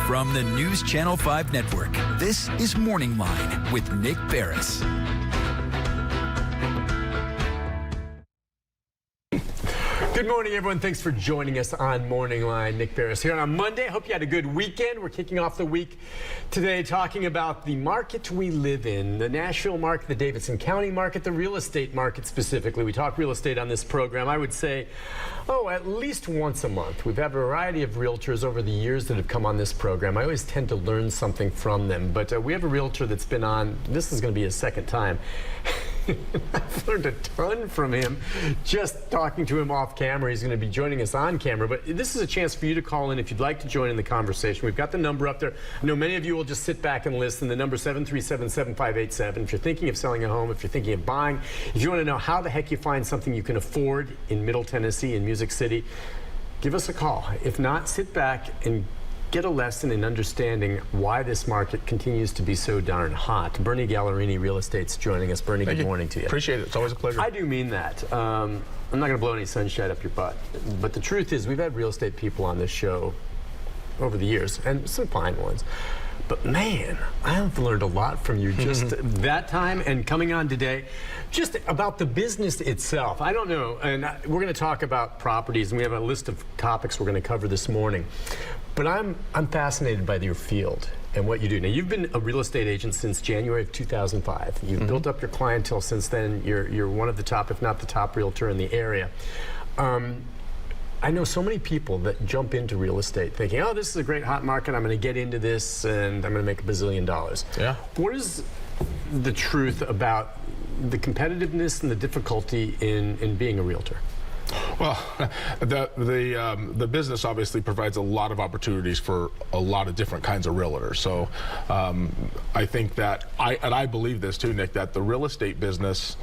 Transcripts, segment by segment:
From the News Channel 5 Network, this is Morning Line with Nick Barris. Good morning, everyone. Thanks for joining us on Morning Line. Nick Barris here on Monday. Hope you had a good weekend. We're kicking off the week today talking about the market we live in, the Nashville market, the Davidson County market, the real estate market specifically. We talk real estate on this program, I would say, at least once a month. We've had a variety of realtors over the years that have come on this program. I always tend to learn something from them, but we have a realtor that's been on, this is going to be his second time. I've learned a ton from him just talking to him off camera. He's going to be joining us on camera, but this is a chance for you to call in if you'd like to join in the conversation. We've got the number up there. I know many of you will just sit back and listen. The number 737-7587. If you're thinking of selling a home, if you're thinking of buying, if you want to know how the heck you find something you can afford in Middle Tennessee, in Music City, give us a call. If not, sit back and get a lesson in understanding why this market continues to be so darn hot. Bernie Gallerini, Real Estate's joining us. Bernie, good morning to you. Appreciate it. It's always a pleasure. I do mean that. I'm not going to blow any sunshine up your butt. But the truth is, we've had real estate people on this show over the years, and some fine ones. But man, I have learned a lot from you just that time and coming on today, just about the business itself. I don't know, and we're going to talk about properties, and we have a list of topics we're going to cover this morning. But I'm fascinated by your field and what you do. Now, you've been a real estate agent since January of 2005. You've built up your clientele since then. You're one of the top, if not the top realtor in the area. I know so many people that jump into real estate thinking, oh, this is a great hot market. I'm going to get into this and I'm going to make $1 bazillion. Yeah. What is the truth about the competitiveness and the difficulty in being a realtor? Well, the business obviously provides a lot of opportunities for a lot of different kinds of realtors. So I think that, I believe this too, Nick, that the real estate business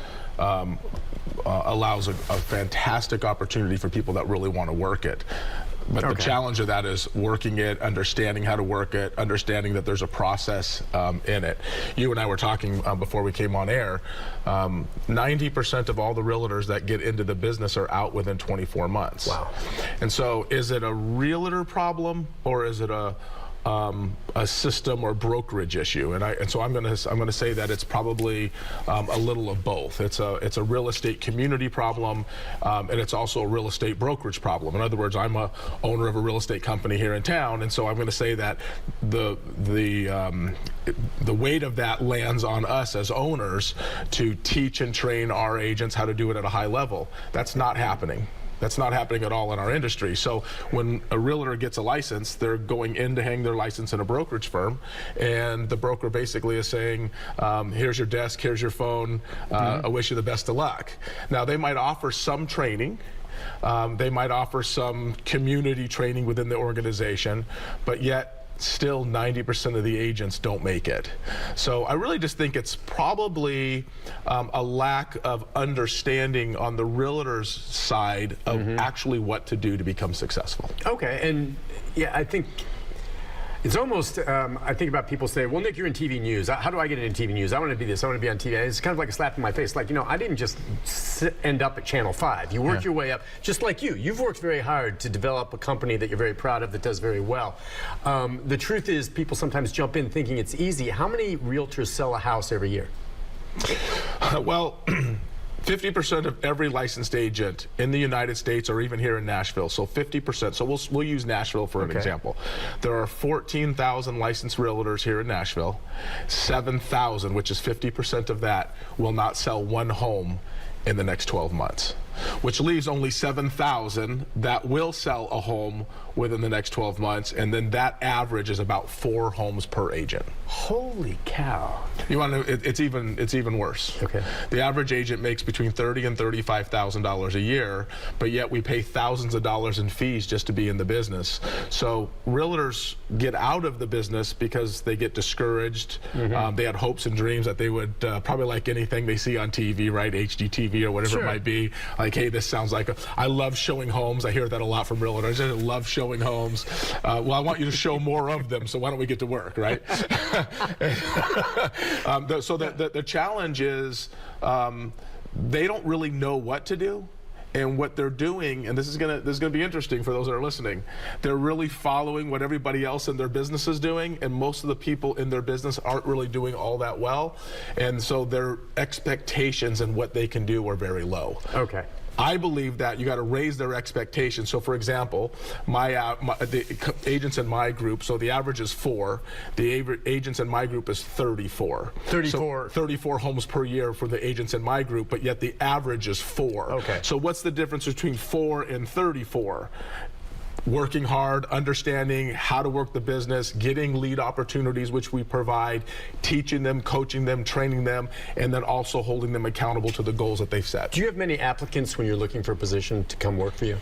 allows a fantastic opportunity for people that really want to work it. But the challenge of that is working it, understanding how to work it, understanding that there's a process in it. You and I were talking before we came on air, 90% of all the realtors that get into the business are out within 24 months. Wow. And so is it a realtor problem or is it a system or brokerage issue? And so I'm going to say that it's probably a little of both. It's a real estate community problem, and it's also a real estate brokerage problem. In other words, I'm a owner of a real estate company here in town, and so I'm going to say that the weight of that lands on us as owners to teach and train our agents how to do it at a high level. That's not happening. That's not happening at all in our industry. So when a realtor gets a license, they're going in to hang their license in a brokerage firm, and the broker basically is saying, here's your desk, here's your phone, I wish you the best of luck. Now, they might offer some training. They might offer some community training within the organization, but yet still 90% of the agents don't make it. So I really just think it's probably a lack of understanding on the realtor's side of actually what to do to become successful. Okay, and yeah, I think it's almost, I think about people say, well, Nick, you're in TV news. How do I get into TV news? I want to be this, I want to be on TV. And it's kind of like a slap in my face. Like, you know, I didn't just end up at Channel 5. You work your way up, just like you. You've worked very hard to develop a company that you're very proud of that does very well. The truth is, people sometimes jump in thinking it's easy. How many realtors sell a house every year? Well, 50% of every licensed agent in the United States or even here in Nashville, so 50%. So we'll use Nashville for an example. There are 14,000 licensed realtors here in Nashville. 7,000, which is 50% of that, will not sell one home in the next 12 months, which leaves only 7,000 that will sell a home within the next 12 months, and then that average is about 4 homes per agent. Holy cow! You want to? It's even worse. Okay. The average agent makes between $30,000 and $35,000 a year, but yet we pay thousands of dollars in fees just to be in the business. So realtors get out of the business because they get discouraged. They had hopes and dreams that they would probably like anything they see on TV, right? HGTV or whatever it might be. Like, hey, this sounds like I love showing homes. I hear that a lot from realtors. I love showing homes. Well, I want you to show more of them, so why don't we get to work, right? So the challenge is they don't really know what to do, And what they're doing, and this is gonna be interesting for those that are listening, they're really following what everybody else in their business is doing, and most of the people in their business aren't really doing all that well. And so their expectations and what they can do are very low. Okay. I believe that you got to raise their expectations. So, for example, the agents in my group, so the average is 4. The agents in my group is 34. 34. So 34 homes per year for the agents in my group, but yet the average is 4. Okay. So what's the difference between 4 and 34? Working hard, understanding how to work the business, getting lead opportunities, which we provide, teaching them, coaching them, training them, and then also holding them accountable to the goals that they've set. Do you have many applicants when you're looking for a position to come work for you?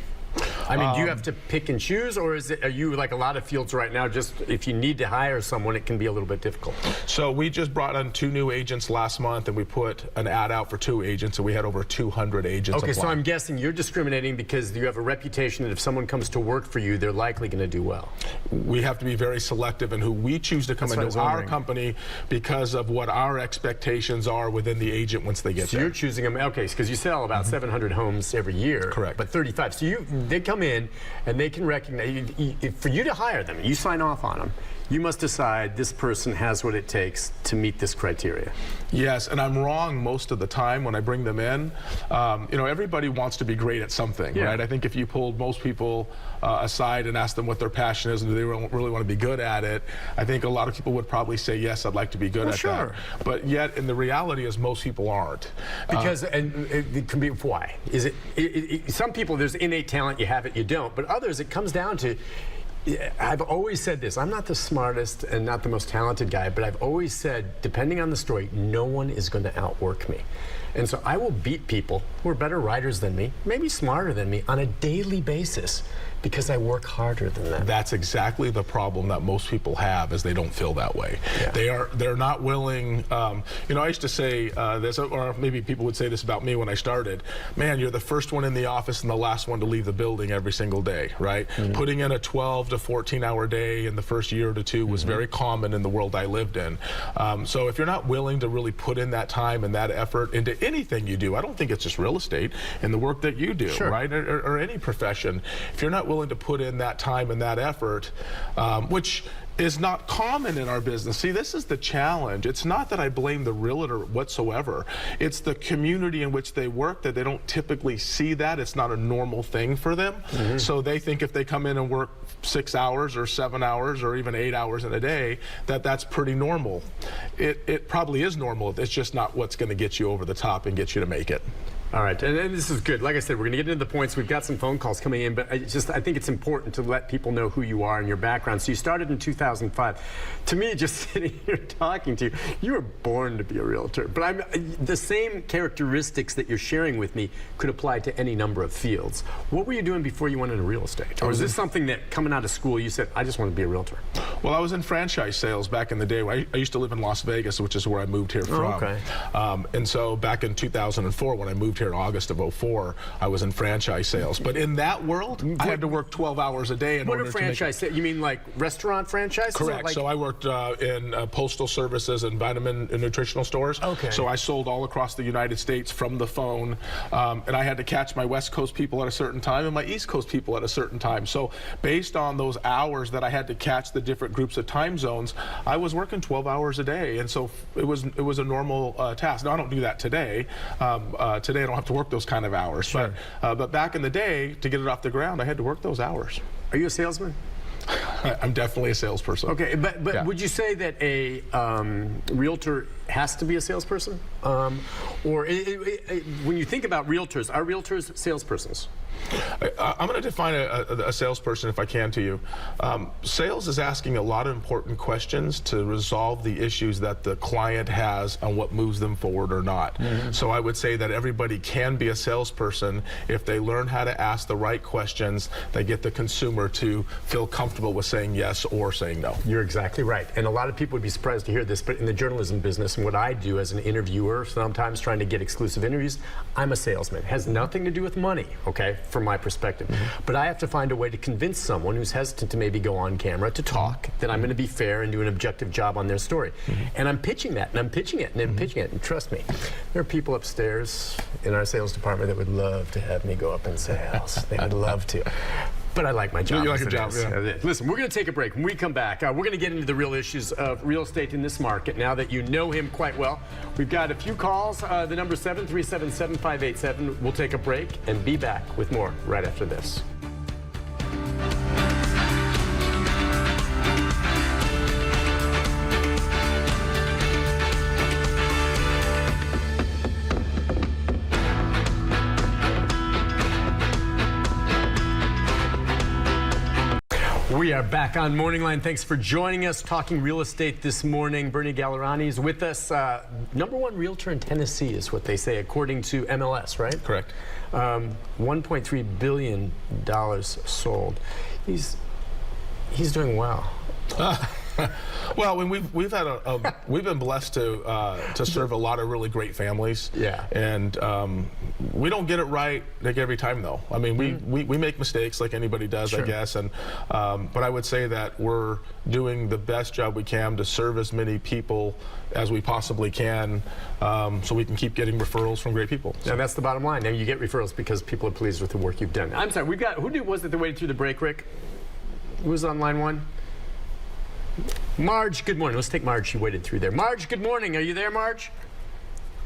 I mean, do you have to pick and choose, or are you like a lot of fields right now, just if you need to hire someone, it can be a little bit difficult? So we just brought on 2 new agents last month, and we put an ad out for 2 agents, and we had over 200 agents Okay, apply. so I'm guessing you're discriminating because you have a reputation that if someone comes to work for you, they're likely going to do well. We have to be very selective in who we choose to come into our company because of what our expectations are within the agent once they get So there. you're choosing them, okay, because you sell about 700 homes every year. Correct. But 35. So they come in and they can recognize, for you to hire them, you sign off on them, you must decide this person has what it takes to meet this criteria. Yes, and I'm wrong most of the time when I bring them in. You know, everybody wants to be great at something, right? I think if you pulled most people aside and asked them what their passion is and do they really want to be good at it, I think a lot of people would probably say, yes, I'd like to be good at that. But yet, in the reality is most people aren't. Because, and it can be, why? Is it some people, there's innate talent, you have it, you don't. But others, it comes down to, I've always said this, I'm not the smartest and not the most talented guy, but I've always said, depending on the story, no one is going to outwork me. And so I will beat people who are better writers than me, maybe smarter than me, on a daily basis because I work harder than them. That's exactly the problem that most people have, is they don't feel that way. They're not willing. You know, I used to say this, or maybe people would say this about me when I started. Man, you're the first one in the office and the last one to leave the building every single day, right? Putting in a 12 to 14-hour day in the first year to 2 was very common in the world I lived in. So if you're not willing to really put in that time and that effort into anything you do, I don't think it's just real estate and the work that you do, right? Or any profession. If you're not willing to put in that time and that effort, which is not common in our business. See, this is the challenge. It's not that I blame the realtor whatsoever. It's the community in which they work that they don't typically see that. It's not a normal thing for them. So they think if they come in and work 6 hours or 7 hours or even 8 hours in a day, that's pretty normal. It probably is normal. It's just not what's going to get you over the top and get you to make it. All right, and this is good. Like I said, we're going to get into the points. We've got some phone calls coming in, but I think it's important to let people know who you are and your background. So you started in 2005. To me, just sitting here talking to you, you were born to be a realtor. But the same characteristics that you're sharing with me could apply to any number of fields. What were you doing before you went into real estate? Or was this something that coming out of school you said, I just want to be a realtor? Well, I was in franchise sales back in the day. I used to live in Las Vegas, which is where I moved here from. And so back in 2004, when I moved here in August of 04, I was in franchise sales. But in that world, I had to work 12 hours a day in order to make it. What are franchise sales? You mean like restaurant franchises? Correct. So I worked in postal services and vitamin and nutritional stores. So I sold all across the United States from the phone. And I had to catch my West Coast people at a certain time and my East Coast people at a certain time. So based on those hours that I had to catch the different groups of time zones, I was working 12 hours a day. And so it was a normal task. Now I don't do that today. Today I don't have to work those kind of hours. But back in the day, to get it off the ground, I had to work those hours. Are you a salesman? I'm definitely a salesperson. Okay, but would you say that a realtor has to be a salesperson? Or when you think about realtors, are realtors salespersons? I'm going to define a salesperson, if I can, to you. Sales is asking a lot of important questions to resolve the issues that the client has on what moves them forward or not. So I would say that everybody can be a salesperson if they learn how to ask the right questions that get the consumer to feel comfortable with saying yes or saying no. You're exactly right. And a lot of people would be surprised to hear this, but in the journalism business and what I do as an interviewer, sometimes trying to get exclusive interviews, I'm a salesman. It has nothing to do with money, okay? from my perspective. But I have to find a way to convince someone who's hesitant to maybe go on camera to talk that I'm going to be fair and do an objective job on their story. And I'm pitching that, and I'm pitching it, and I'm pitching it. And trust me, there are people upstairs in our sales department that would love to have me go up in sales. They would love to. But I like my job. You like your job, yeah. Listen, we're going to take a break. When we come back, we're going to get into the real issues of real estate in this market now that you know him quite well. We've got a few calls. The number 737-7587. We'll take a break and be back with more right after this. We are back on Morning Line. Thanks for joining us, talking real estate this morning. Bernie Gallerani is with us. #1 realtor in Tennessee is what they say, according to MLS, right? Correct. $1.3 billion sold. He's doing well. Well, when we've had we've been blessed to serve a lot of really great families. Yeah. And we don't get it right like every time though. I mean, we make mistakes like anybody does, Sure. I guess. And but I would say that we're doing the best job we can to serve as many people as we possibly can, so we can keep getting referrals from great people. So. And that's the bottom line. Now you get referrals because people are pleased with the work you've done. I'm sorry. We've got was it that waited through the break, Rick? Who was on line one? Marge, good morning. Let's take Marge. She waited through there. Marge, good morning. Are you there, Marge?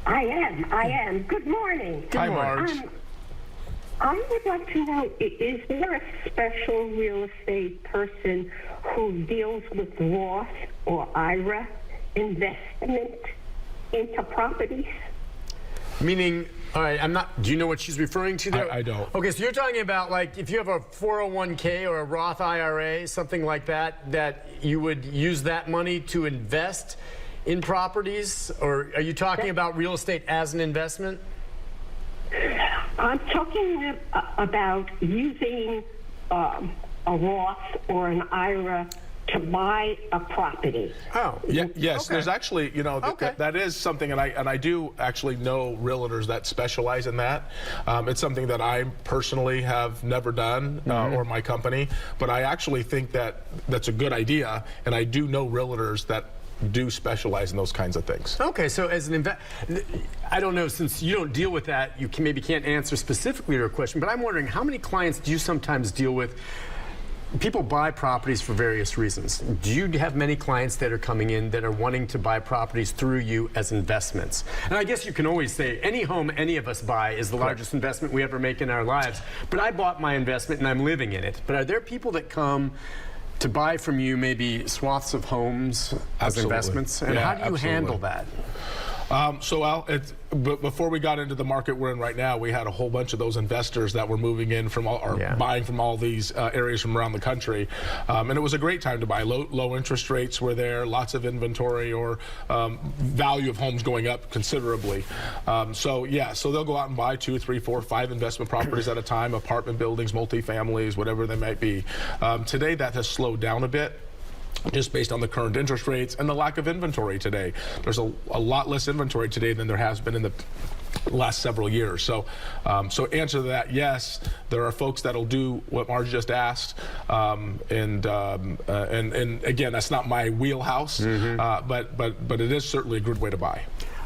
I am. Good morning. Hi, Marge. I would like to know, is there a special real estate person who deals with Roth or IRA investment into properties? Meaning, all right, do you know what she's referring to there? I don't. Okay, so you're talking about like if you have a 401k or a Roth IRA, something like that, that you would use that money to invest in properties? Or are you talking about real estate as an investment? I'm talking about using a Roth or an IRA to buy a property. Oh. Yeah, yes, Okay. there's actually, Okay. that is something, and I do actually know realtors that specialize in that. It's something that I personally have never done, or my company, but I actually think that that's a good idea, and I do know realtors that do specialize in those kinds of things. Okay, so as an I don't know, since you don't deal with that, you maybe can't answer specifically to your question, but I'm wondering how many clients do you sometimes deal with? People buy properties for various reasons. Do you have many clients that are coming in that are wanting to buy properties through you as investments? And I guess you can always say any home any of us buy is the largest investment we ever make in our lives. But I bought my investment and I'm living in it. But are there people that come to buy from you maybe swaths of homes as Absolutely. investments? And Yeah, how do you absolutely. handle that? But before we got into the market we're in right now, we had a whole bunch of those investors that were moving in from buying from all these areas from around the country, and it was a great time to buy. Low interest rates were there, lots of inventory, or value of homes going up considerably. So they'll go out and buy 2, 3, 4, 5 investment properties at a time, apartment buildings, multifamilies, whatever they might be. Today that has slowed down a bit, just based on the current interest rates and the lack of inventory today. There's a lot less inventory today than there has been in the last several years. So answer to that, yes, there are folks that'll do what Marge just asked, and again, that's not my wheelhouse, but it is certainly a good way to buy.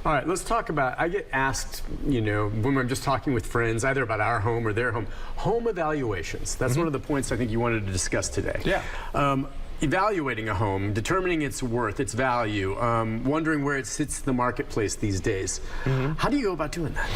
All right, let's talk about, I get asked, when I'm just talking with friends, either about our home or their home evaluations. That's one of the points I think you wanted to discuss today. Yeah. Evaluating a home, determining its worth, its value, wondering where it sits in the marketplace these days. How do you go about doing that?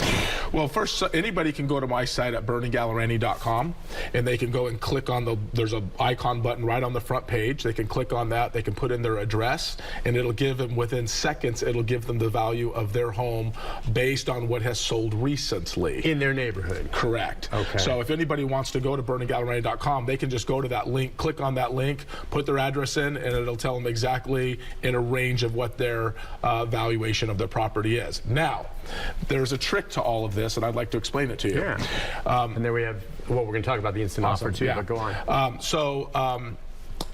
Well, first, anybody can go to my site at berniegallerani.com, and they can go and click on there's an icon button right on the front page. They can click on that, they can put in their address, and it'll give them, within seconds, it'll give them the value of their home based on what has sold recently. In their neighborhood. Correct. Okay. So if anybody wants to go to berniegallerani.com, they can just go to that link, click on that link, put their address in, and it'll tell them exactly in a range of what their valuation of their property is. Now, there's a trick to all of this, and I'd like to explain it to you. Yeah. And then we have, we're going to talk about the instant offer too, but go on.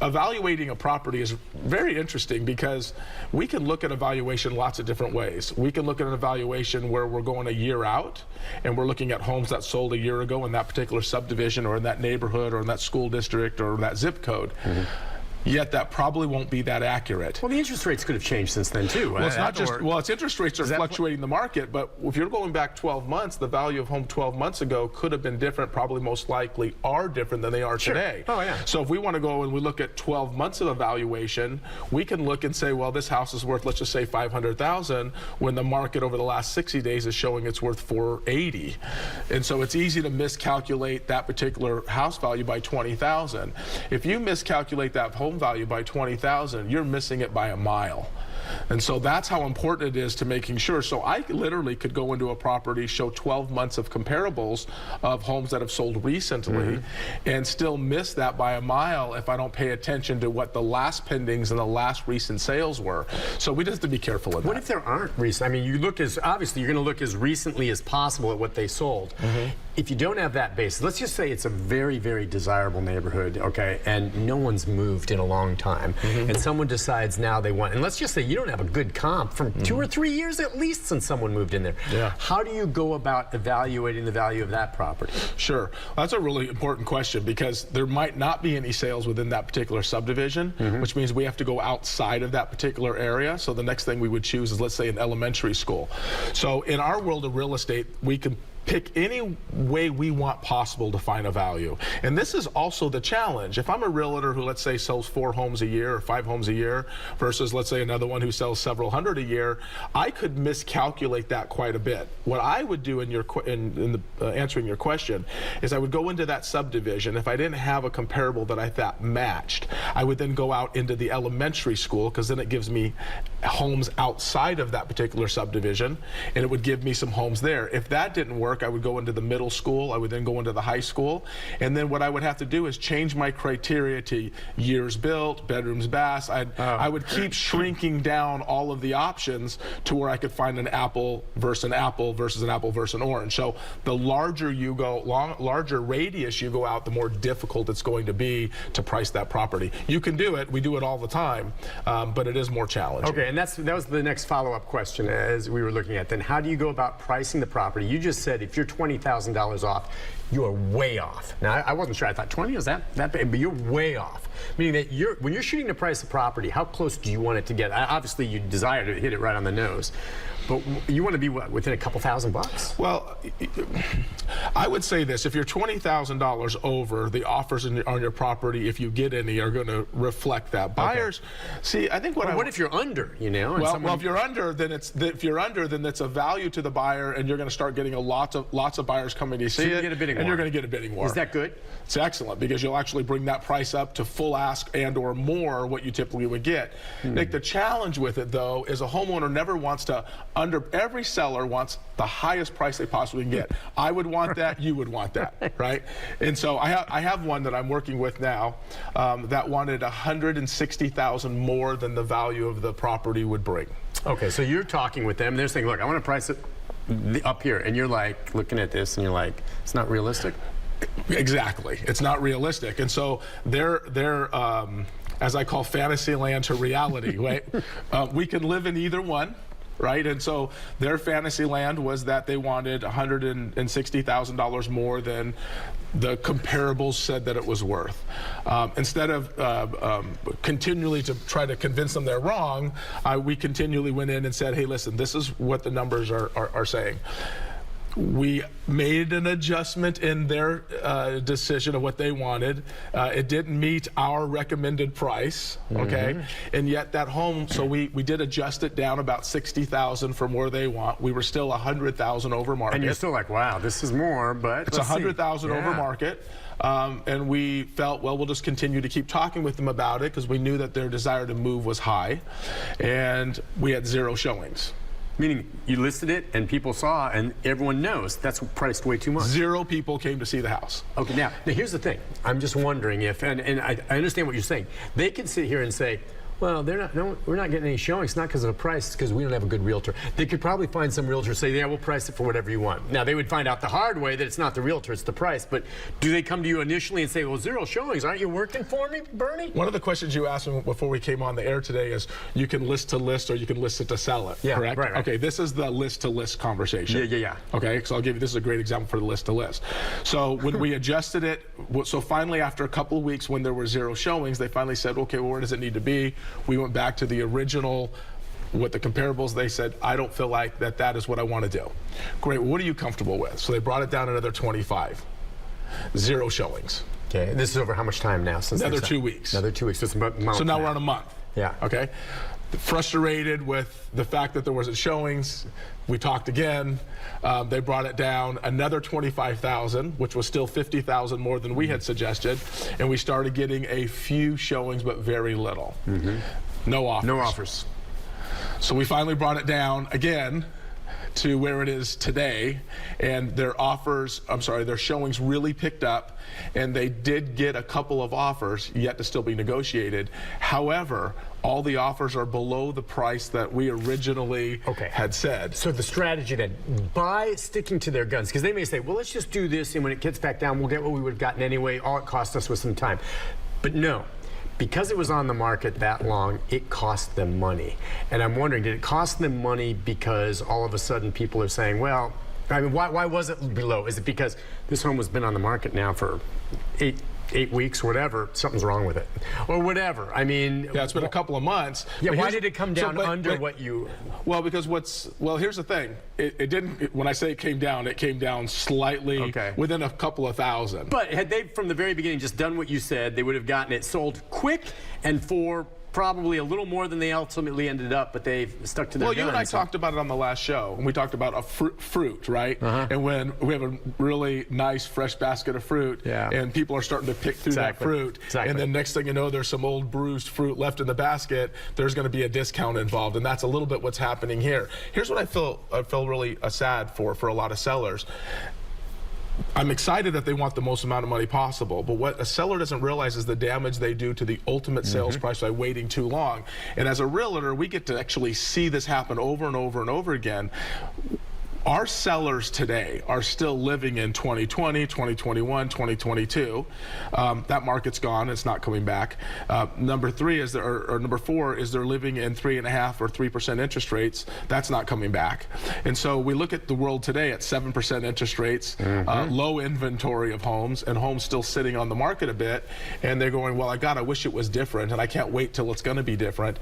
evaluating a property is very interesting because we can look at evaluation lots of different ways. We can look at an evaluation where we're going a year out and we're looking at homes that sold a year ago in that particular subdivision or in that neighborhood or in that school district or that zip code. Yet that probably won't be that accurate. Well, the interest rates could have changed since then too. Well, it's not just, well, it's interest rates are fluctuating the market, but if you're going back 12 months, the value of home 12 months ago could have been different, probably most likely are different than they are today. Oh, yeah. So if we want to go and we look at 12 months of evaluation, we can look and say, well, this house is worth, let's just say $500,000, when the market over the last 60 days is showing it's worth $480. And so it's easy to miscalculate that particular house value by $20,000. If you miscalculate that home value by $20,000, you're missing it by a mile. And so that's how important it is to making sure. So I literally could go into a property, show 12 months of comparables of homes that have sold recently, and still miss that by a mile if I don't pay attention to what the last pendings and the last recent sales were. So we just have to be careful of that. What if there aren't recent? I mean, you look as, obviously you're going to look as recently as possible at what they sold. If you don't have that basis, let's just say it's a very, very desirable neighborhood, okay, and no one's moved in a long time, and someone decides now they want, and let's just say you don't have a good comp from 2 or 3 years at least since someone moved in there. How do you go about evaluating the value of that property? Sure. That's a really important question because there might not be any sales within that particular subdivision, which means we have to go outside of that particular area. So the next thing we would choose is, let's say, an elementary school. So in our world of real estate, we can pick any way we want possible to find a value. And this is also the challenge. If I'm a realtor who, let's say, sells 4 homes a year or 5 homes a year versus, let's say, another one who sells several hundred a year, I could miscalculate that quite a bit. What I would do in answering your question is I would go into that subdivision. If I didn't have a comparable that I thought matched, I would then go out into the elementary school, because then it gives me homes outside of that particular subdivision, and it would give me some homes there. If that didn't work, I would go into the middle school. I would then go into the high school. And then what I would have to do is change my criteria to years built, bedrooms, baths. I would keep shrinking down all of the options to where I could find an apple versus an apple versus an apple versus an orange. So the larger you go, larger radius you go out, the more difficult it's going to be to price that property. You can do it. We do it all the time, but it is more challenging. Okay, and that was the next follow-up question as we were looking at. Then how do you go about pricing the property? You just said if you're $20,000 off, you are way off. Now, I wasn't sure. I thought 20 was that big, but you're way off. Meaning that when you're shooting to price the property, how close do you want it to get? Obviously, you desire to hit it right on the nose. But you want to be, what, within a couple $1,000? Well, I would say this. If you're $20,000 over, the offers on your property, if you get any, are going to reflect that. Buyers, see, I think what if you're under, you know? And well, if you're under, then it's a value to the buyer, and you're going to start getting lots of buyers coming to see it, get a bidding war. And you're going to get a bidding war. Is that good? It's excellent, because you'll actually bring that price up to full ask and or more what you typically would get. Nick, the challenge with it, though, is a homeowner never wants to every seller wants the highest price they possibly can get. I would want that, you would want that, right? And so I have one that I'm working with now that wanted $160,000 more than the value of the property would bring. Okay, so you're talking with them, they're saying, look, I want to price it up here, and you're like looking at this and you're like, it's not realistic? Exactly, it's not realistic. And so they're as I call fantasy land to reality, right? We can live in either one. Right, and so their fantasy land was that they wanted $160,000 more than the comparables said that it was worth. Instead of continually to try to convince them they're wrong, we continually went in and said, hey, listen, this is what the numbers are saying. We made an adjustment in their decision of what they wanted. It didn't meet our recommended price, okay? And yet that home, so we did adjust it down about $60,000 from where they want. We were still $100,000 over market. And you're still like, wow, this is more, but it's $100,000 over market. And we felt, well, we'll just continue to keep talking with them about it, because we knew that their desire to move was high. And we had 0 showings. Meaning you listed it and people saw, and everyone knows that's priced way too much. 0 people came to see the house. Okay, now here's the thing. I'm just wondering if, and I understand what you're saying. They can sit here and say, Well, they're not. No, we're not getting any showings. Not because of the price. It's because we don't have a good realtor. They could probably find some realtor say, yeah, we'll price it for whatever you want. Now they would find out the hard way that it's not the realtor, it's the price. But do they come to you initially and say, well, 0 showings, aren't you working for me, Bernie? One of the questions you asked me before we came on the air today is, you can list to list or you can list it to sell it. Yeah, correct? right. Okay, this is the list to list conversation. Yeah. Okay, so I'll give you, this is a great example for the list to list. So when we adjusted it, so finally after a couple of weeks when there were 0 showings, they finally said, okay, well, where does it need to be? We went back to the original, what the comparables, they said, I don't feel like that is what I want to do. Great, well, what are you comfortable with? So they brought it down another 25. 0 showings. Okay, this is over how much time now? Since Another 2 weeks. Another 2 weeks. So, it's about a month so now now. we're on a month. Yeah. Okay. Frustrated with the fact that there wasn't showings, we talked again. They brought it down another 25,000, which was still 50,000 more than we had suggested, and we started getting a few showings, but very little. No offers. No offers. So we finally brought it down again to where it is today, and their showings really picked up, and they did get a couple of offers yet to still be negotiated. However, all the offers are below the price that we originally had said. So the strategy then, by sticking to their guns, because they may say, well, let's just do this, and when it gets back down, we'll get what we would have gotten anyway. All it cost us was some time. But no. Because it was on the market that long, it cost them money. And I'm wondering, did it cost them money because all of a sudden people are saying, well, I mean, why was it below? Is it because this home has been on the market now for eight weeks, whatever, something's wrong with it, or whatever? I mean, yeah, it's been a couple of months. Yeah, why did it come down under what you? Well, because here's the thing. It didn't. When I say it came down slightly within a couple of thousand. But had they from the very beginning just done what you said, they would have gotten it sold quick and for probably a little more than they ultimately ended up, but they've stuck to their guns. Well, you and I talked about it on the last show, and we talked about a fruit, right? And when we have a really nice fresh basket of fruit, and people are starting to pick through that fruit, and then next thing you know, there's some old bruised fruit left in the basket, there's going to be a discount involved, and that's a little bit what's happening here. Here's what I feel really sad for a lot of sellers. I'm excited that they want the most amount of money possible, but what a seller doesn't realize is the damage they do to the ultimate sales price by waiting too long. And as a realtor, we get to actually see this happen over and over and over again. Our sellers today are still living in 2020, 2021, 2022. That market's gone. It's not coming back. Number 4 is they're living in 3.5% or 3% interest rates. That's not coming back. And so we look at the world today at 7% interest rates, low inventory of homes, and homes still sitting on the market a bit. And they're going, well, I wish it was different, and I can't wait till it's going to be different.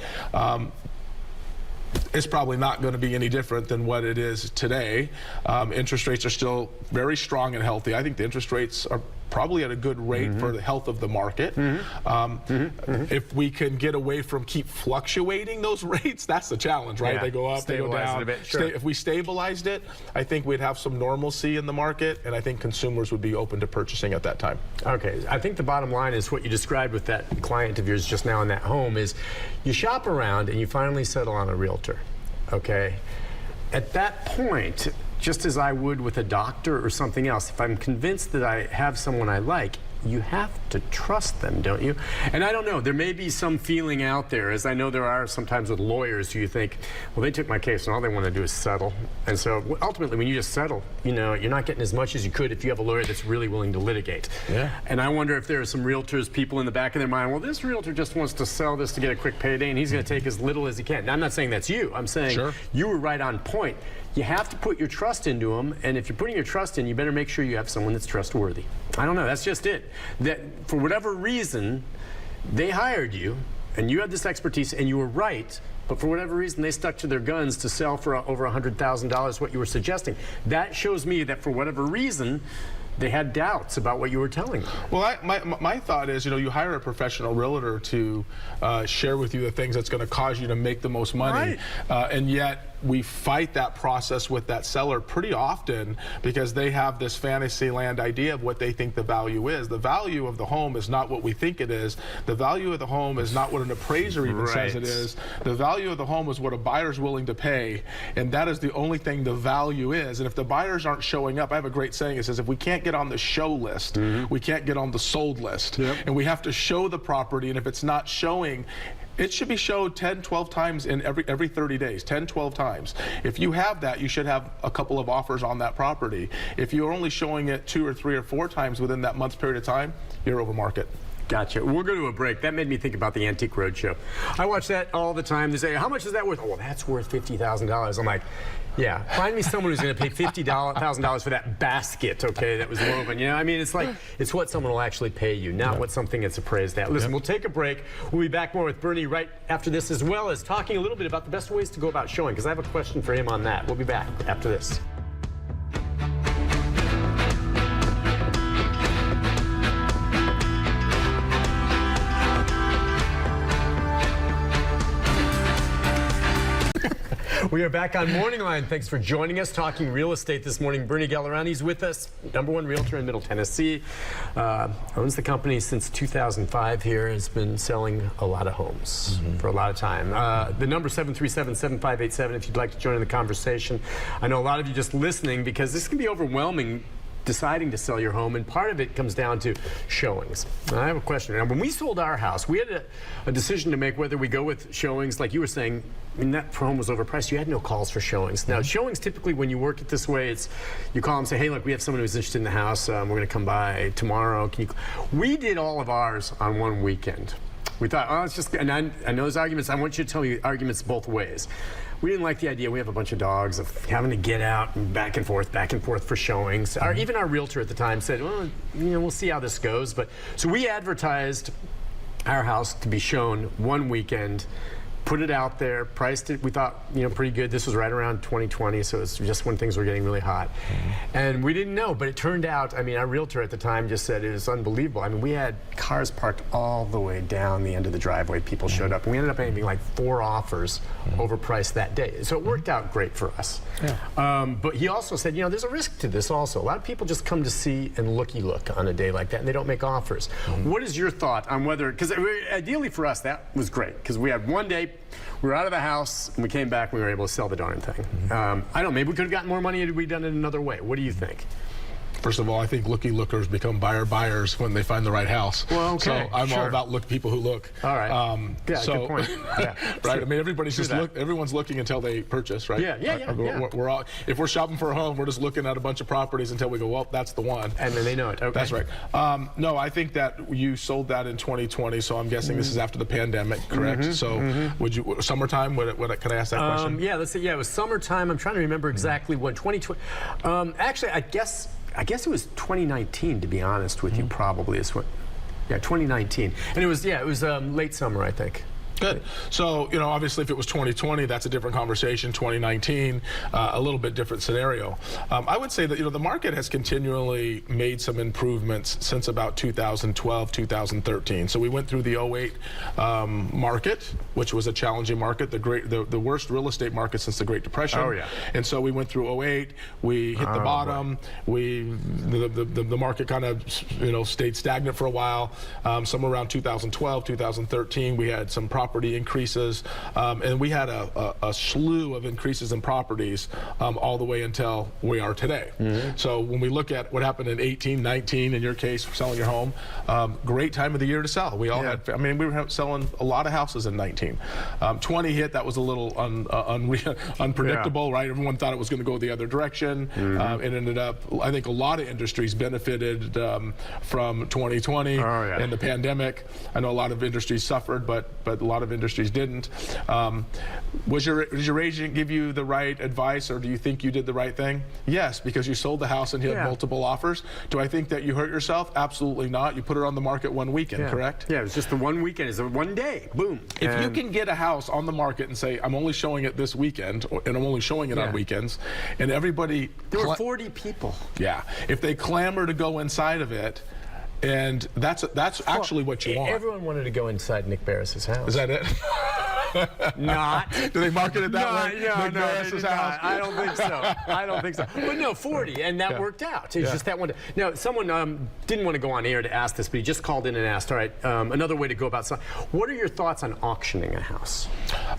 It's probably not going to be any different than what it is today. Interest rates are still very strong and healthy. I think the interest rates are probably at a good rate for the health of the market. If we can get away from keep fluctuating those rates, that's the challenge, right? They go up, they go down. A bit, sure. If we stabilized it, I think we'd have some normalcy in the market, and I think consumers would be open to purchasing at that time. Okay, I think the bottom line is what you described with that client of yours just now in that home is you shop around and you finally settle on a realtor, okay? At that point, just as I would with a doctor or something else, if I'm convinced that I have someone I like, you have to trust them, don't you? And I don't know, there may be some feeling out there, as I know there are sometimes with lawyers who you think, well, they took my case and all they want to do is settle. And so ultimately, when you just settle, you know, you're not getting as much as you could if you have a lawyer that's really willing to litigate. Yeah. And I wonder if there are some realtors, people in the back of their mind, well, this realtor just wants to sell this to get a quick payday and he's going to take as little as he can. Now, I'm not saying that's you. I'm saying you were right on point. You have to put your trust into them, and if you're putting your trust in, you better make sure you have someone that's trustworthy. I don't know, that's just it. That for whatever reason, they hired you, and you had this expertise, and you were right, but for whatever reason, they stuck to their guns to sell for over $100,000 what you were suggesting. That shows me that for whatever reason, they had doubts about what you were telling them. Well, my thought is, you know, you hire a professional realtor to share with you the things that's going to cause you to make the most money, and yet we fight that process with that seller pretty often because they have this fantasy land idea of what they think the value is. The value of the home is not what we think it is. The value of the home is not what an appraiser even says it is. The value of the home is what a buyer's willing to pay, and that is the only thing the value is. And if the buyers aren't showing up, I have a great saying, it says, if we can't get on the show list, we can't get on the sold list. And we have to show the property, and if it's not showing, It should be showed 10, 12 times in every 30 days, 10, 12 times. If you have that, you should have a couple of offers on that property. If you're only showing it 2 or 3 or 4 times within that month's period of time, you're over market. Gotcha. We'll go to a break. That made me think about the Antique Roadshow. I watch that all the time. They say, how much is that worth? Oh, well, that's worth $50,000. I'm like, yeah, find me someone who's going to pay $50,000 for that basket, okay, that was woven. You know, I mean, it's like, it's what someone will actually pay you, not what something gets appraised at. Listen, we'll take a break. We'll be back more with Bernie right after this, as well as talking a little bit about the best ways to go about showing, because I have a question for him on that. We'll be back after this. We are back on Morning Line. Thanks for joining us, talking real estate this morning. Bernie Gallerani is with us, #1 realtor in Middle Tennessee. Owns the company since 2005 here, has been selling a lot of homes for a lot of time. The number 737-7587 if you'd like to join in the conversation. I know a lot of you just listening, because this can be overwhelming deciding to sell your home, and part of it comes down to showings. Now, I have a question. Now, when we sold our house, we had a decision to make whether we go with showings, like you were saying. I mean, that home was overpriced. You had no calls for showings. Now, showings, typically when you work it this way, it's you call them and say, hey, look, we have someone who's interested in the house. We're going to come by tomorrow. We did all of ours on one weekend. We thought, oh, it's just, and I know there's arguments. I want you to tell me arguments both ways. We didn't like the idea. We have a bunch of dogs of having to get out and back and forth for showings. Even our realtor at the time said, well, you know, we'll see how this goes. But so we advertised our house to be shown one weekend, put it out there, priced it, we thought, you know, pretty good. This was right around 2020, so it's just when things were getting really hot. And we didn't know, but it turned out, I mean, our realtor at the time just said it was unbelievable. I mean, we had cars parked all the way down the end of the driveway. People showed up, and we ended up having like 4 offers overpriced that day. So it worked out great for us. But he also said, you know, there's a risk to this also. A lot of people just come to see and looky-look on a day like that, and they don't make offers. What is your thought on whether, because ideally for us, that was great, because we had one day, we were out of the house, and we came back, and we were able to sell the darn thing. I don't know, maybe we could have gotten more money had we done it another way. What do you think? First of all, I think looky-lookers become buyer-buyers when they find the right house. Well, okay, so I'm all about people who look. All right. Yeah, good point. Yeah, right. I mean, everybody's just everyone's looking until they purchase, right? Yeah. We're all, if we're shopping for a home, we're just looking at a bunch of properties until we go, well, that's the one. And then they know it. Okay. That's right. No, I think that you sold that in 2020, so I'm guessing this is after the pandemic, correct? So would you summertime? Can I ask that question? Yeah, let's say it was summertime. I'm trying to remember exactly when 2020. Actually, I guess it was 2019, to be honest with you, probably is what. Yeah, 2019. And it was late summer, I think. Good. So, you know, obviously if it was 2020, that's a different conversation. 2019, a little bit different scenario. I would say that, you know, the market has continually made some improvements since about 2012, 2013. So we went through the 08 market, which was a challenging market, the worst real estate market since the Great Depression. Oh, yeah. And so we went through 08, we hit the bottom, the market kind of, you know, stayed stagnant for a while. Somewhere around 2012, 2013, we had some property increases, and we had a slew of increases in properties all the way until we are today. So when we look at what happened in 18, 19, in your case, selling your home, great time of the year to sell. We all had, I mean, we were selling a lot of houses in 19. 20 hit, that was a little unpredictable, right? Everyone thought it was going to go the other direction. It ended up, I think a lot of industries benefited from 2020 and the pandemic. I know a lot of industries suffered, but a lot of industries didn't. Did your agent give you the right advice, or do you think you did the right thing? Yes, because you sold the house and you had multiple offers. Do I think that you hurt yourself? Absolutely not. You put it on the market one weekend, correct? Yeah, it was just the one weekend. It's one day. Boom. If you can get a house on the market and say, I'm only showing it this weekend, and I'm only showing it on weekends, and everybody... There were 40 people. Yeah. If they clamor to go inside of it, and that's actually what you want. Everyone wanted to go inside Nick Barris's house. Is that it? Not. Do they market it that way? No, Nick they Barris's did house? not. I don't think so. I don't think so. But no, 40, and that worked out. It's just that one. Now, someone didn't want to go on air to ask this, but he just called in and asked, all right, another way to go about something. What are your thoughts on auctioning a house?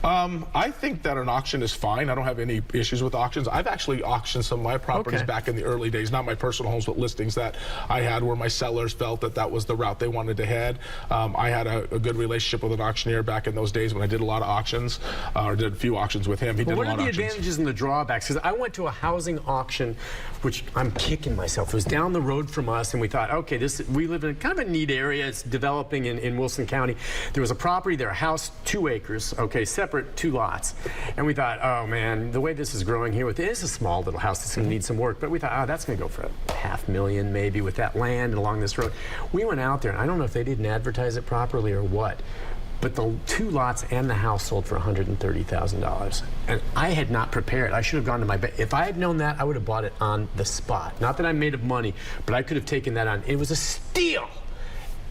I think that an auction is fine. I don't have any issues with auctions. I've actually auctioned some of my properties back in the early days, not my personal homes, but listings that I had where my sellers felt that that was the route they wanted to head. I had a good relationship with an auctioneer back in those days when I did a lot of auctions, or did a few auctions with him. He did a lot of auctions. What are the advantages and the drawbacks? Because I went to a housing auction, which I'm kicking myself. It was down the road from us, and we thought, okay, we live in kind of a neat area. It's developing in Wilson County. There was a property there, a house, 2 acres, okay, separate 2 lots. And we thought, oh man, the way this is growing here, it is a small little house that's going to need some work, but we thought, oh, that's going to go for $500,000 maybe with that land along this road. We went out there, and I don't know if they didn't advertise it properly or what, but the 2 lots and the house sold for $130,000. And I had not prepared. I should have gone to my bank. If I had known that, I would have bought it on the spot. Not that I made of money, but I could have taken that on. It was a steal.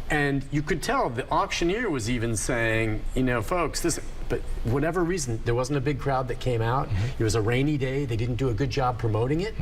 And you could tell the auctioneer was even saying, you know, folks, this, but whatever reason, there wasn't a big crowd that came out. It was a rainy day. They didn't do a good job promoting it.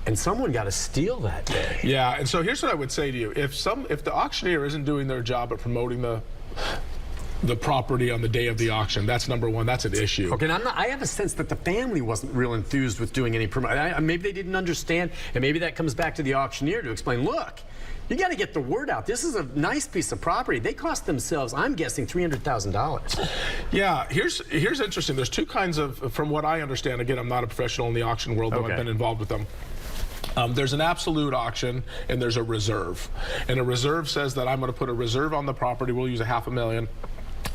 And someone got a steal that day. Yeah, and so here's what I would say to you. If the auctioneer isn't doing their job at promoting the property on the day of the auction, that's number one. That's an issue. Okay, and I have a sense that the family wasn't real enthused with doing any promotion. Maybe they didn't understand, and maybe that comes back to the auctioneer to explain, look, you got to get the word out. This is a nice piece of property. They cost themselves, I'm guessing, $300,000. Yeah, here's interesting. There's 2 kinds of, from what I understand, again, I'm not a professional in the auction world, though I've been involved with them. There's an absolute auction and there's a reserve. And a reserve says that I'm going to put a reserve on the property. We'll use $500,000.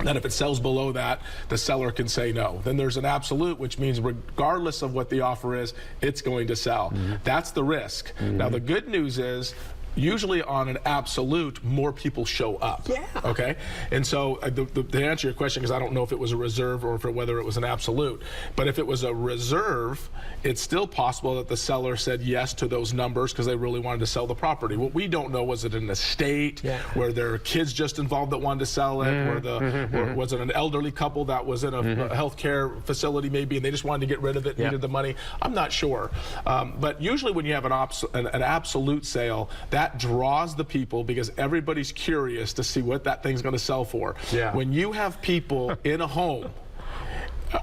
Then if it sells below that, the seller can say no. Then there's an absolute, which means regardless of what the offer is, it's going to sell. That's the risk. Now, the good news is, usually on an absolute, more people show up. Yeah. Okay? And so to answer your question, because I don't know if it was a reserve or whether it was an absolute, but if it was a reserve, it's still possible that the seller said yes to those numbers because they really wanted to sell the property. What we don't know, was it an estate where there are kids just involved that wanted to sell it, or was it an elderly couple that was in a healthcare facility maybe and they just wanted to get rid of it, needed the money? I'm not sure. But usually when you have an absolute sale, that draws the people because everybody's curious to see what that thing's going to sell for. When you have people in a home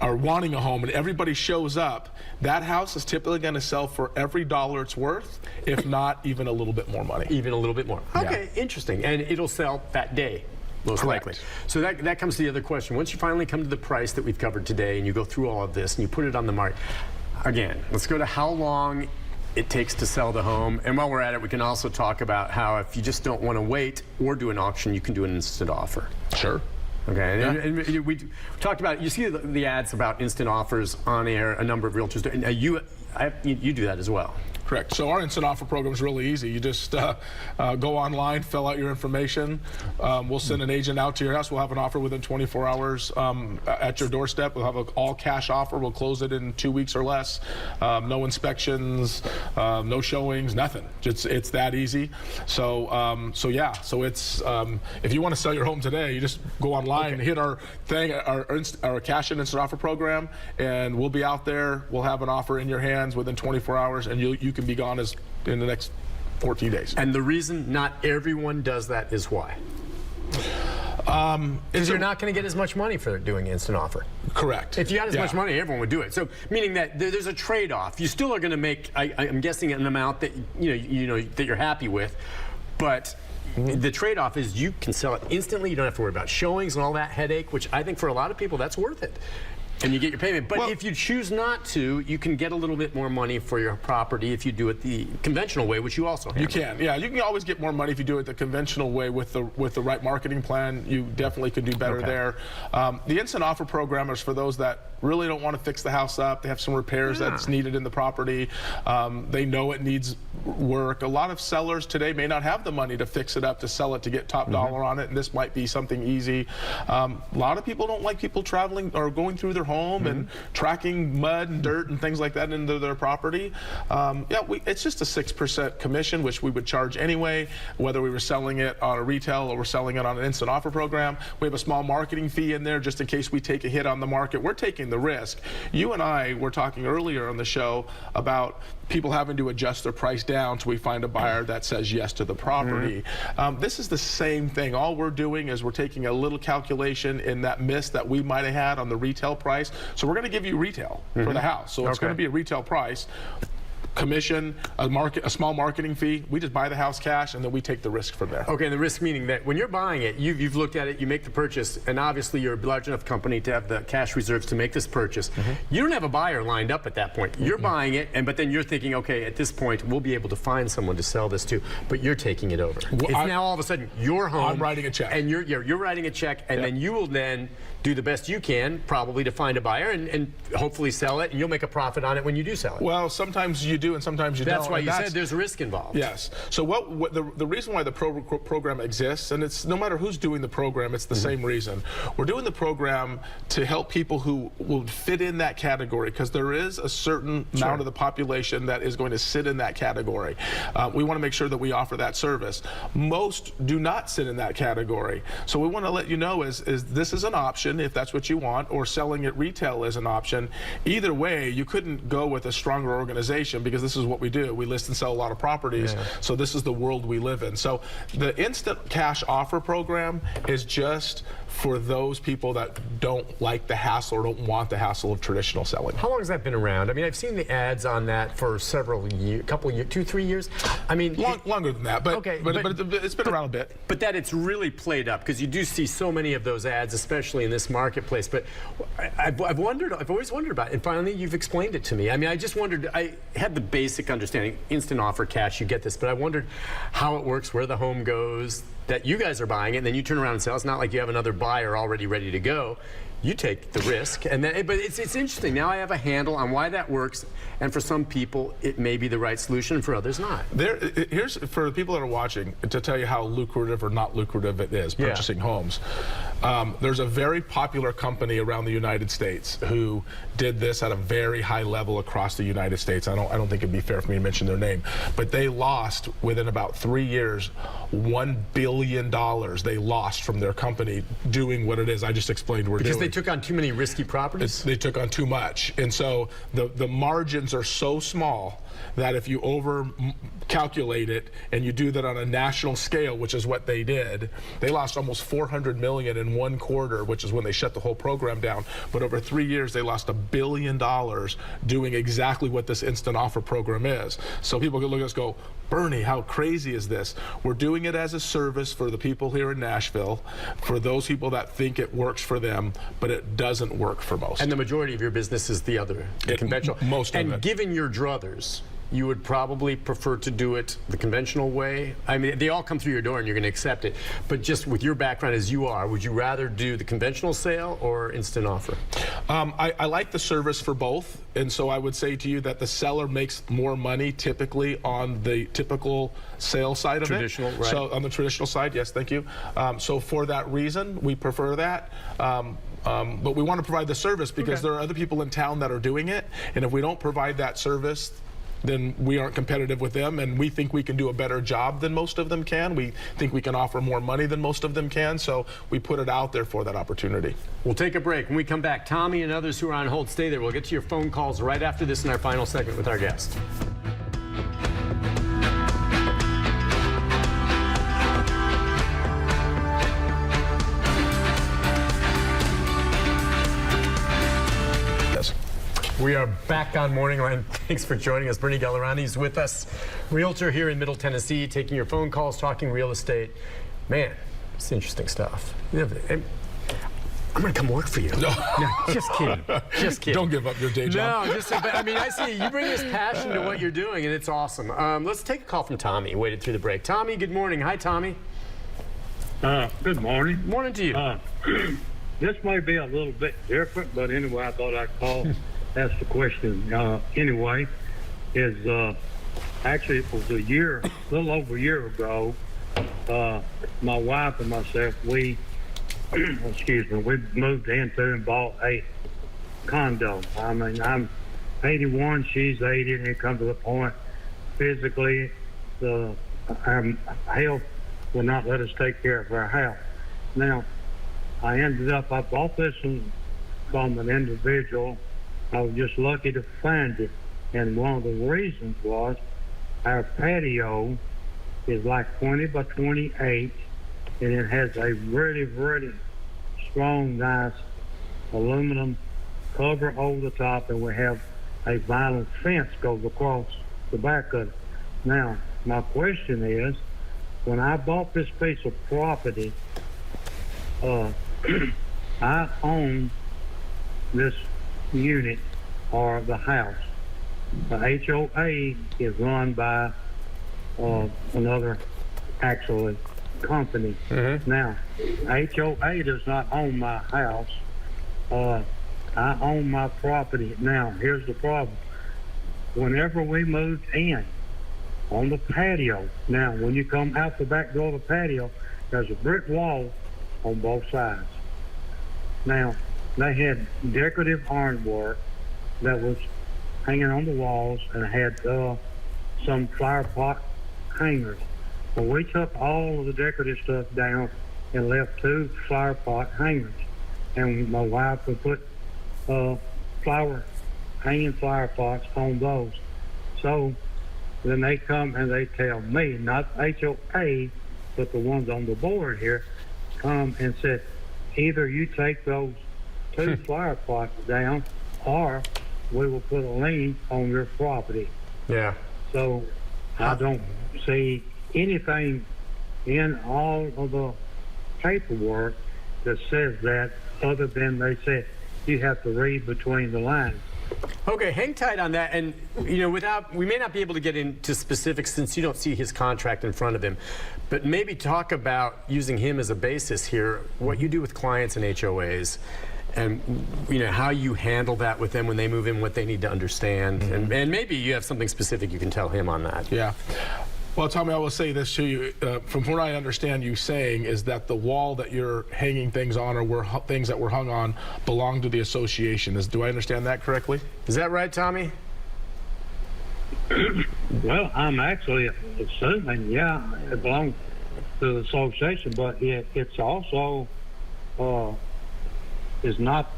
or wanting a home and everybody shows up, that house is typically going to sell for every dollar it's worth, if not even a little bit more money. Even a little bit more. Okay, interesting. And it'll sell that day, most likely. So that comes to the other question. Once you finally come to the price that we've covered today and you go through all of this and you put it on the market, again, let's go to how long it takes to sell the home. And while we're at it, we can also talk about how if you just don't want to wait or do an auction, you can do an instant offer. Sure. Okay, and we talked about, you see the ads about instant offers on air, a number of realtors do. And you do that as well. Correct. So our instant offer program is really easy. You just go online, fill out your information. We'll send an agent out to your house. We'll have an offer within 24 hours at your doorstep. We'll have an all-cash offer. We'll close it in 2 weeks or less. No inspections, no showings, nothing. It's that easy. So yeah. So it's if you want to sell your home today, you just go online, hit our thing, our cash and instant offer program, and we'll be out there. We'll have an offer in your hands within 24 hours, and you can be gone in the next 14 days. And the reason not everyone does that is why? Because you're not going to get as much money for doing instant offer. Correct. If you had as much money, everyone would do it. So, meaning that there's a trade-off. You still are going to make, I'm guessing, an amount that you know that you're happy with, but the trade-off is you can sell it instantly. You don't have to worry about showings and all that headache, which I think for a lot of people that's worth it. And you get your payment. But if you choose not to, you can get a little bit more money for your property if you do it the conventional way, which you also have. You can, yeah. You can always get more money if you do it the conventional way with the right marketing plan. You definitely could do better there. The instant offer program is for those that really don't want to fix the house up. They have some repairs that's needed in the property. They know it needs work. A lot of sellers today may not have the money to fix it up, to sell it, to get top dollar on it, and this might be something easy. A lot of people don't like people traveling or going through their home home and tracking mud and dirt and things like that into their property. It's just a 6% commission, which we would charge anyway, whether we were selling it on a retail or we're selling it on an instant offer program. We have a small marketing fee in there just in case we take a hit on the market. We're taking the risk. You and I were talking earlier on the show about people having to adjust their price down till we find a buyer that says yes to the property. This is the same thing. All we're doing is we're taking a little calculation in that miss that we might have had on the retail price. So we're going to give you retail for the house. So it's going to be a retail price. Commission, a small marketing fee. We just buy the house cash and then we take the risk from there. Okay, and the risk meaning that when you're buying it, you've looked at it, you make the purchase, and obviously you're a large enough company to have the cash reserves to make this purchase. You don't have a buyer lined up at that point. You're buying it, but then you're thinking, okay, at this point we'll be able to find someone to sell this to, but you're taking it over. Well, it's now all of a sudden your home. I'm writing a check. And you're writing a check, and then you will then do the best you can, probably, to find a buyer and hopefully sell it, and you'll make a profit on it when you do sell it. Well, sometimes you do and sometimes you don't. That's why you said there's risk involved. Yes. So the reason why the program exists, and it's no matter who's doing the program, it's the same reason. We're doing the program to help people who will fit in that category, because there is a certain amount of the population that is going to sit in that category. We want to make sure that we offer that service. Most do not sit in that category. So we want to let you know is this is an option if that's what you want, or selling it retail is an option. Either way, you couldn't go with a stronger organization, because this is what we do. We list and sell a lot of properties, so this is the world we live in. So the instant cash offer program is just for those people that don't like the hassle or don't want the hassle of traditional selling. How long has that been around? I mean, I've seen the ads on that for several years, couple years, 2-3 years. I mean, longer than that, but it's been around a bit. But that it's really played up, because you do see so many of those ads, especially in this marketplace. But I've always wondered about it, and finally you've explained it to me. I mean, I just wondered. I had the basic understanding, instant offer, cash, you get this, but I wondered how it works, where the home goes, that you guys are buying it, and then you turn around and sell. It's not like you have another buyer already ready to go. You take the risk, and then, but it's interesting. Now I have a handle on why that works, and for some people it may be the right solution, and for others not. Here's for the people that are watching, to tell you how lucrative or not lucrative it is purchasing homes. There's a very popular company around the United States who did this at a very high level across the United States. I don't think it'd be fair for me to mention their name, but they lost within about 3 years $1 billion. They lost from their company doing what it is I just explained we're doing. Because they took on too many risky properties? They took on too much. And so the margins are so small that if you over calculate it and you do that on a national scale, which is what they did, they lost almost $400 million in 1 quarter, which is when they shut the whole program down. But over 3 years, they lost $1 billion doing exactly what this instant offer program is. So people can look at us and go, Bernie, how crazy is this? We're doing it as a service for the people here in Nashville, for those people that think it works for them, but it doesn't work for most. And the majority of your business is the conventional. Most of it. And given your druthers, you would probably prefer to do it the conventional way? I mean, they all come through your door and you're going to accept it. But just with your background as you are, would you rather do the conventional sale or instant offer? I like the service for both. And so I would say to you that the seller makes more money typically on the typical sale side of traditional, it. Right. So on the traditional side, yes, thank you. So for that reason, we prefer that. But we want to provide the service because there are other people in town that are doing it. And if we don't provide that service, then we aren't competitive with them, and we think we can do a better job than most of them can. We think we can offer more money than most of them can, so we put it out there for that opportunity. We'll take a break. When we come back, Tommy and others who are on hold, stay there. We'll get to your phone calls right after this in our final segment with our guest. We are back on MorningLine. Thanks for joining us. Bernie Gallerani is with us, realtor here in Middle Tennessee, taking your phone calls, talking real estate. Man, it's interesting stuff. I'm going to come work for you. No, just kidding. Just kidding. Don't give up your day job. No, I mean, I see you bring this passion to what you're doing, and it's awesome. Let's take a call from Tommy, waited through the break. Tommy, good morning. Hi, Tommy. Good morning. Morning to you. This may be a little bit different, but anyway, I thought I'd call. That's the question. Anyway, actually it was a little over a year ago. My wife and myself, we moved into and bought a condo. I mean, I'm 81, she's 80, and it comes to the point physically our health will not let us take care of our house. Now, I bought this one from an individual. I was just lucky to find it. And one of the reasons was our patio is like 20 by 28, and it has a really, really strong, nice aluminum cover over the top, and we have a vinyl fence goes across the back of it. Now, my question is, when I bought this piece of property, I own this unit or the house. The HOA is run by another actually company. Now, HOA does not own my house. I own my property. Now, here's the problem. Whenever we moved in on the patio, now when you come out the back door of the patio, there's a brick wall on both sides. Now, they had decorative ironwork that was hanging on the walls and had some flower pot hangers. Well, we took all of the decorative stuff down and left 2 flower pot hangers. And my wife would put hanging flower pots on those. So then they come and they tell me, not HOA, but the ones on the board here, come and said, either you take those 2 flower pots down, or we will put a lien on your property. Yeah. So I don't see anything in all of the paperwork that says that, other than they said you have to read between the lines. Okay, hang tight on that. And, you know, we may not be able to get into specifics since you don't see his contract in front of him, but maybe talk about using him as a basis here, what you do with clients and HOAs, and, you know, how you handle that with them when they move in, what they need to understand. And maybe you have something specific you can tell him on that. Yeah. Well, Tommy, I will say this to you. From what I understand you saying is that the wall that you're hanging things on, or things that were hung on, belong to the association. Do I understand that correctly? Is that right, Tommy? Well, I'm actually assuming, yeah, it belongs to the association, but it's also is not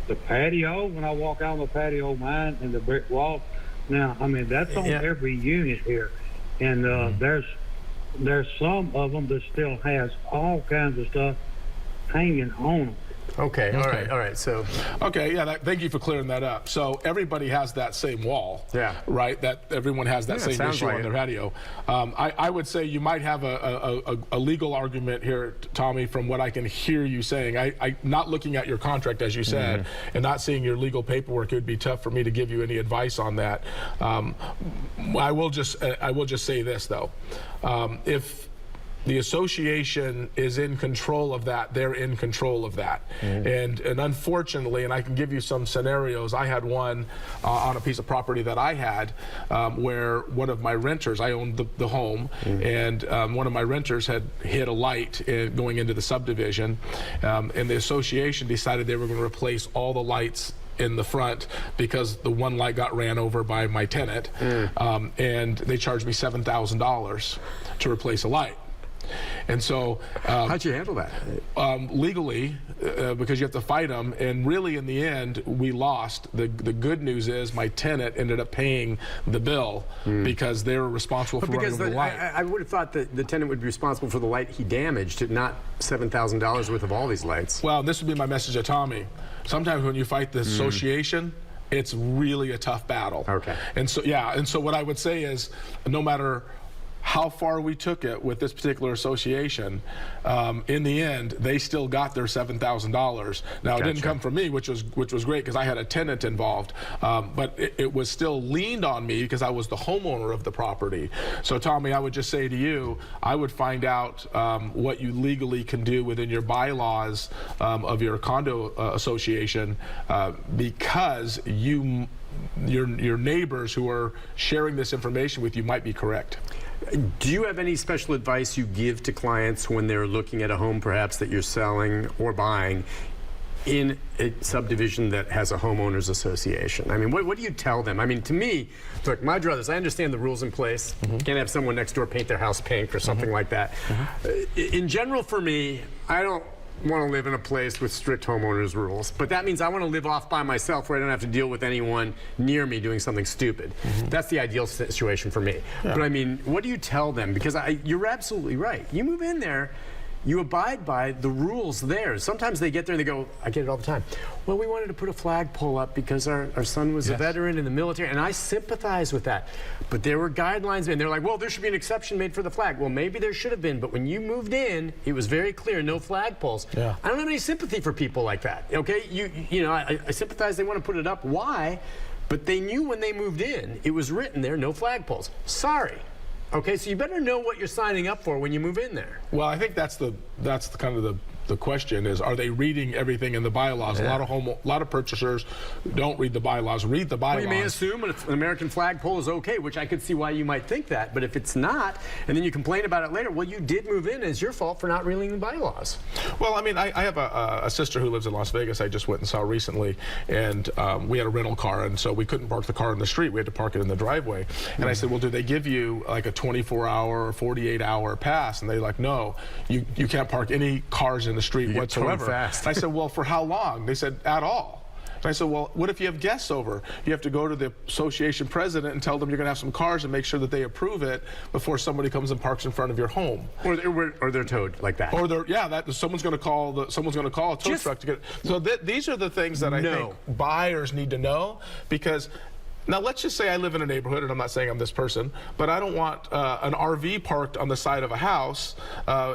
the patio. When I walk out on the patio, mine and the brick wall. Now, I mean, that's on every unit here. And there's some of them that still has all kinds of stuff hanging on them. Okay, all right. So, okay, yeah. Thank you for clearing that up. So everybody has that same wall, right? That everyone has that same issue on their patio. I would say you might have a legal argument here, Tommy, from what I can hear you saying. I not looking at your contract, as you said, and not seeing your legal paperwork, it would be tough for me to give you any advice on that. I will just say this though, if the association is in control of that, they're in control of that. And unfortunately, and I can give you some scenarios, I had one on a piece of property that I had where one of my renters, I owned the home, and one of my renters had hit a light going into the subdivision, and the association decided they were going to replace all the lights in the front because the one light got ran over by my tenant, and they charged me $7,000 to replace a light. And so how'd you handle that? Legally, because you have to fight them, and really in the end we lost. The good news is my tenant ended up paying the bill because they were responsible for running the light. I would have thought that the tenant would be responsible for the light he damaged, not $7,000 worth of all these lights. Well, this would be my message to Tommy. Sometimes when you fight the association, it's really a tough battle. Okay. And so so what I would say is, no matter how far we took it with this particular association, in the end, they still got their $7,000. Now, it didn't come from me, which was great because I had a tenant involved, but it was still leaned on me because I was the homeowner of the property. So, Tommy, I would just say to you, I would find out what you legally can do within your bylaws of your condo association, because your neighbors who are sharing this information with you might be correct. Do you have any special advice you give to clients when they're looking at a home perhaps that you're selling or buying? in a subdivision that has a homeowners association? I mean, what do you tell them? I mean, to me, look, my druthers, I understand the rules in place. Can't have someone next door paint their house pink or something like that. In general, for me, I don't want to live in a place with strict homeowners rules, but that means I want to live off by myself where I don't have to deal with anyone near me doing something stupid. That's the ideal situation for me. But I mean, what do you tell them? Because you're absolutely right. You move in there, you abide by the rules there. Sometimes they get there and they go, I get it all the time. Well, we wanted to put a flagpole up because our son was a veteran in the military, and I sympathize with that. But there were guidelines, and they're like, well, there should be an exception made for the flag. Well, maybe there should have been, but when you moved in, it was very clear, no flagpoles. I don't have any sympathy for people like that, okay? You know, I sympathize they want to put it up. Why? But they knew when they moved in, it was written there, no flagpoles. Sorry. Okay, so you better know what you're signing up for when you move in there. Well, I think that's kind of the question is, are they reading everything in the bylaws? A lot of purchasers don't read the bylaws. Read the bylaws. Well, you may assume an American flagpole is okay, which I could see why you might think that. But if it's not, and then you complain about it later, well, you did move in. It's your fault for not reading the bylaws. Well, I mean, I have a sister who lives in Las Vegas. I just went and saw recently, and we had a rental car, and so we couldn't park the car in the street. We had to park it in the driveway. And I said, well, do they give you like a 24-hour or 48-hour pass? And they're like, no, you can't park any cars in the street whatsoever. Fast. I said, well, for how long? They said, at all. And I said, well, what if you have guests over? You have to go to the association president and tell them you're going to have some cars and make sure that they approve it before somebody comes and parks in front of your home. Or they're towed like that. Or someone's going to call a tow truck to get it. So these are the things that I think buyers need to know, because now, let's just say I live in a neighborhood, and I'm not saying I'm this person, but I don't want an RV parked on the side of a house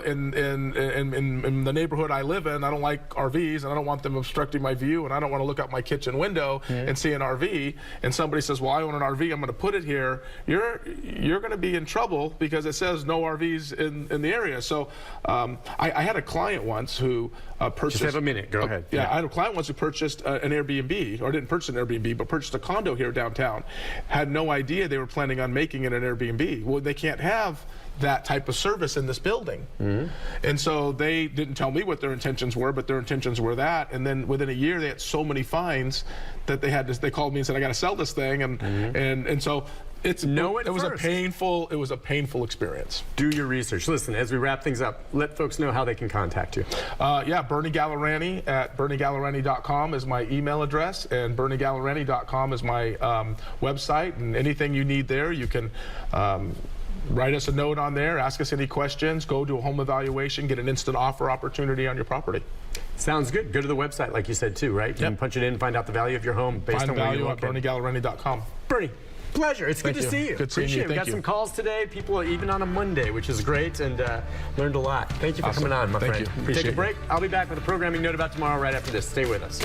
in the neighborhood I live in. I don't like RVs, and I don't want them obstructing my view, and I don't want to look out my kitchen window and see an RV. And somebody says, well, I own an RV, I'm going to put it here. You're going to be in trouble because it says no RVs in the area. So I had a client once who purchased... Just have a minute. Go ahead. Yeah, I had a client once who purchased an Airbnb, or didn't purchase an Airbnb, but purchased a condo here downtown. Had no idea they were planning on making it an Airbnb. Well, they can't have that type of service in this building. And so they didn't tell me what their intentions were, but their intentions were that. And then within a year, they had so many fines that they called me and said, I got to sell this thing. And so it was a painful experience. Do your research. Listen, as we wrap things up, let folks know how they can contact you. Bernie Gallerani at BernieGallerani.com is my email address, and BernieGallerani.com is my website. And anything you need there, you can write us a note on there, ask us any questions, go do a home evaluation, get an instant offer opportunity on your property. Sounds good. Go to the website, like you said, too, right? You can punch it in, find out the value of your home based on where you look. Find value at BernieGallerani.com. Bernie, pleasure. It's good to see you. Good seeing you. We got some calls today, people even on a Monday, which is great, and learned a lot. Thank you for coming on, my friend. Thank you. Take a break. I'll be back with a programming note about tomorrow right after this. Stay with us.